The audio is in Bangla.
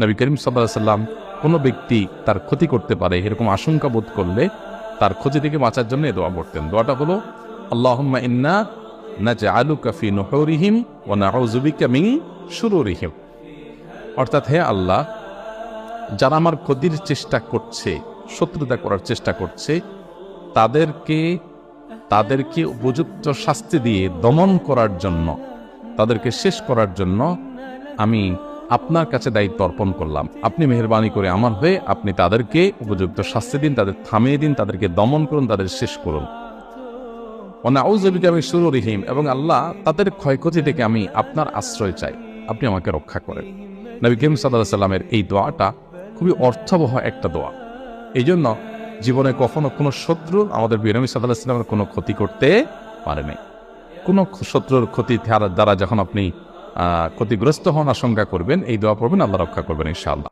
নবী করিম সাল্লাল্লাহু আলাইহি সাল্লাম কোনো ব্যক্তি তার ক্ষতি করতে পারে এরকম আশঙ্কা বোধ করলে তার ক্ষতি থেকে বাঁচার জন্য এই দোয়া পড়তেন। দোয়াটা হলো আল্লাহুম্মা ইন্না নাজআলুকা ফি নুহুরিহিম ওয়া নাউযু বিকা মিন শুরুরিহিম। অর্থাৎ হে আল্লাহ, যারা আমার ক্ষতির চেষ্টা করছে, শত্রুতা করার চেষ্টা করছে, তাদেরকে উপযুক্ত শাস্তি দিয়ে দমন করার জন্য, তাদেরকে শেষ করার জন্য আমি আপনার কাছে দায়িত্ব অর্পণ করলাম। আপনি মেহেরবানি করে আমার হয়ে আপনি তাদেরকে উপযুক্ত শাস্তি দিন, তাদের থামিয়ে দিন, তাদেরকে দমন করুন, তাদের শেষ করুন। নাউযু বিকা মিন শুরুরিহিম, এবং আল্লাহ তাদের ক্ষয়ক্ষতি থেকে আমি আপনার আশ্রয় চাই, আপনি আমাকে রক্ষা করেন। নবী করিম সাল্লাল্লাহু আলাইহি সাল্লামের এই দোয়াটা খুবই অর্থবহ একটা দোয়া। এই জন্য জীবনে কখনো কোনো শত্রু আমাদের নবী সাল্লাল্লাহু আলাইহি সাল্লামের কোনো ক্ষতি করতে পারে নাই। কোনো শত্রুর ক্ষতি দ্বারা যখন আপনি ক্ষতিগ্রস্ত হন, আশঙ্কা করবেন, এই দোয়া পড়বেন, আল্লাহ রক্ষা করবেন ইনশাআল্লাহ।